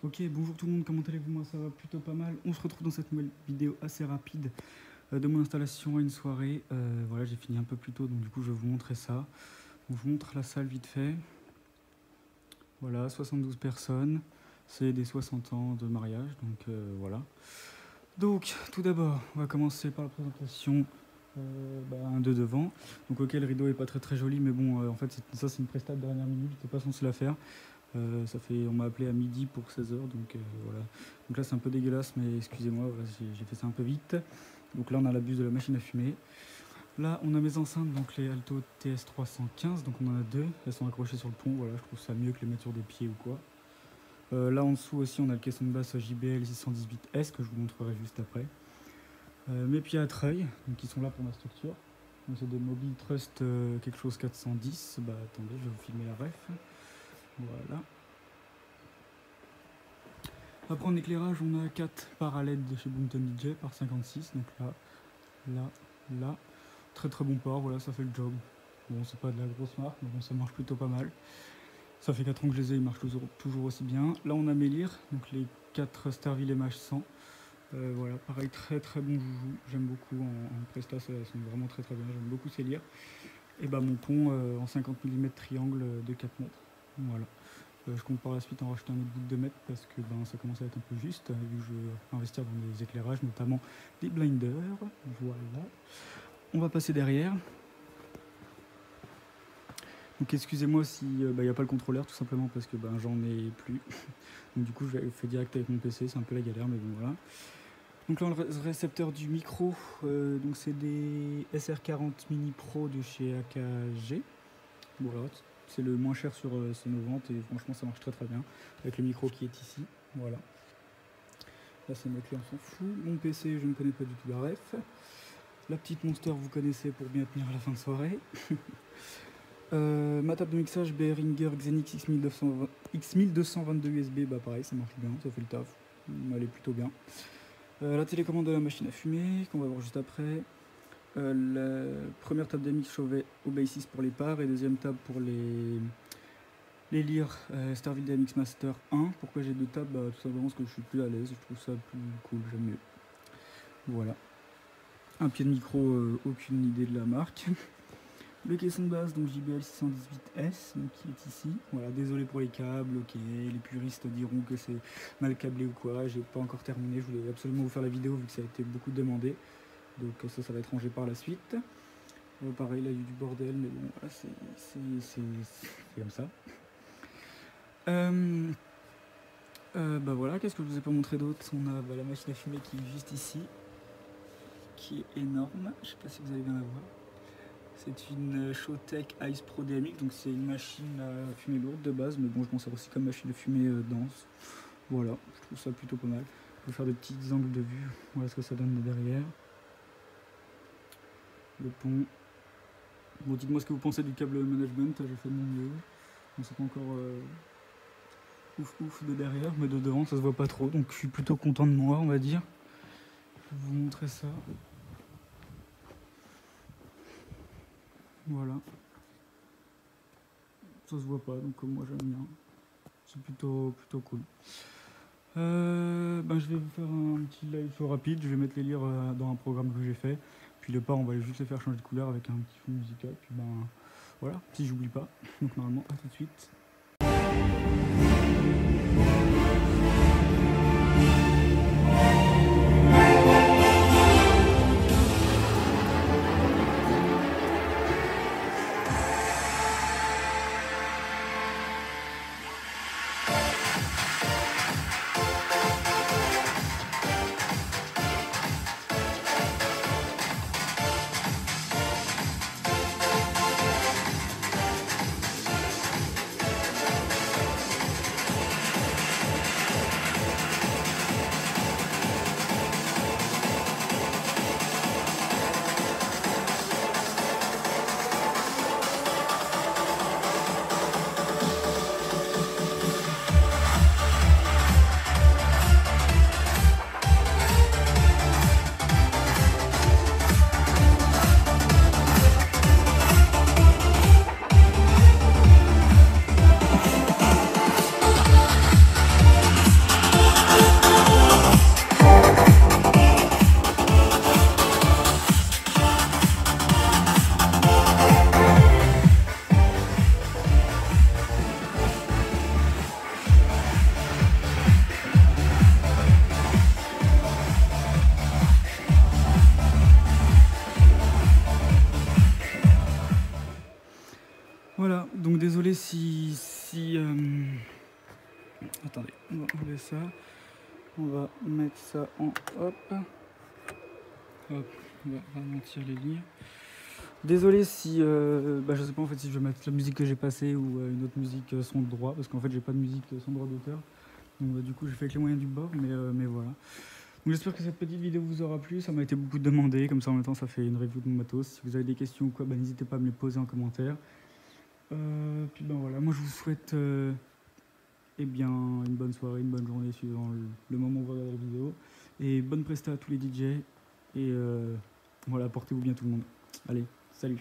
Ok, bonjour tout le monde, comment allez-vous? Moi ça va plutôt pas mal. On se retrouve dans cette nouvelle vidéo assez rapide de mon installation à une soirée. Voilà, j'ai fini un peu plus tôt, donc du coup je vais vous montrer ça. Donc, je vous montre la salle vite fait. Voilà, 72 personnes, c'est des 60 ans de mariage, donc voilà. Donc tout d'abord, on va commencer par la présentation de devant. Donc ok, le rideau est pas très joli, mais bon, en fait ça c'est une prestat de dernière minute, j'étais pas censé la faire. On m'a appelé à midi pour 16h, donc voilà. Donc là c'est un peu dégueulasse, mais excusez-moi, voilà, j'ai fait ça un peu vite. Donc là on a la buse de la machine à fumer. Là on a mes enceintes, donc les Alto TS315, donc on en a deux, elles sont accrochées sur le pont, voilà, je trouve ça mieux que les mettre sur des pieds ou quoi. Là en dessous aussi on a le caisson de basse JBL 618S que je vous montrerai juste après. Mes pieds à treuil, donc qui sont là pour ma structure. Donc c'est des Mobile Trust quelque chose 410, bah attendez je vais vous filmer la ref. Voilà. Après en éclairage on a 4 parallèles de chez Boomton DJ par 56, donc là, très bon port, voilà ça fait le job. Bon c'est pas de la grosse marque mais bon ça marche plutôt pas mal. Ça fait 4 ans que je les ai, ils marchent toujours aussi bien. Là on a mes lyres, donc les 4 Sterville MH100. Voilà, pareil très bon joujou, j'aime beaucoup en Presta, ça sont vraiment très bien, j'aime beaucoup ces lyres. Et bah mon pont en 50 mm triangle de 4 mètres, voilà. Je compte par la suite en racheter un autre bout de 2 mètres parce que ça commence à être un peu juste, vu que je vais investir dans des éclairages, notamment des blinders. Voilà. On va passer derrière. Donc excusez-moi s'il n'y a pas le contrôleur, tout simplement parce que j'en ai plus. Donc du coup je fais direct avec mon PC, c'est un peu la galère, mais bon voilà. Donc là le récepteur du micro, donc c'est des SR40 Mini Pro de chez AKG. Voilà. C'est le moins cher sur nos ventes et franchement ça marche très bien avec le micro qui est ici. Voilà. Là c'est mes clés, on s'en fout. Mon PC je ne connais pas du tout la ref. La petite Monster vous connaissez pour bien tenir à la fin de soirée. Ma table de mixage Behringer Xenix X1222 USB, pareil ça marche bien, ça fait le taf. Elle est plutôt bien. La télécommande de la machine à fumer qu'on va voir juste après. La première table d'MX Chauvet Obasis pour les parts et deuxième table pour les lyres Sterville DMX Master 1. Pourquoi j'ai deux tables? Tout simplement parce que je suis plus à l'aise, je trouve ça plus cool, j'aime mieux. Voilà. Un pied de micro, aucune idée de la marque. Le caisson de basse, donc JBL 618S, donc, qui est ici. Voilà, désolé pour les câbles, ok, les puristes diront que c'est mal câblé ou quoi, j'ai pas encore terminé, je voulais absolument vous faire la vidéo vu que ça a été beaucoup demandé. Donc ça va être rangé par la suite. Pareil, là il y a eu du bordel, mais bon, voilà, c'est comme ça. Voilà, qu'est-ce que je vous ai pas montré d'autre? On a la machine à fumer qui est juste ici, qui est énorme, je sais pas si vous allez bien la voir. C'est une Showtech Ice Pro DMX, donc c'est une machine à fumer lourde de base, mais bon, je m'en sers aussi comme machine à fumer dense. Voilà, je trouve ça plutôt pas mal. Je vais faire des petits angles de vue, voilà ce que ça donne de derrière. Le pont. Bon, dites-moi ce que vous pensez du câble management, j'ai fait de mon mieux. On sait pas encore ouf de derrière, mais de devant ça se voit pas trop, donc je suis plutôt content de moi, on va dire. Je vais vous montrer ça. Voilà. Ça se voit pas, donc moi j'aime bien. C'est plutôt cool. Je vais vous faire un petit live rapide, je vais mettre les lyres dans un programme que j'ai fait. Puis le pas, on va juste les faire changer de couleur avec un petit fond musical. Puis voilà, si j'oublie pas. Donc normalement, à tout de suite. désolé si attendez, on va enlever ça. On va mettre ça en hop. Hop, on va ralentir les lignes. Désolé si je sais pas en fait si je vais mettre la musique que j'ai passée ou une autre musique son droit, parce qu'en fait j'ai pas de musique son droit d'auteur. Donc du coup j'ai fait avec les moyens du bord, mais voilà. Donc j'espère que cette petite vidéo vous aura plu, ça m'a été beaucoup demandé, comme ça en même temps ça fait une review de mon matos. Si vous avez des questions ou quoi, n'hésitez pas à me les poser en commentaire. Puis voilà, moi je vous souhaite une bonne soirée, une bonne journée suivant le moment où vous regardez la vidéo. Et bonne presta à tous les DJ. Et voilà, portez-vous bien tout le monde. Allez, salut!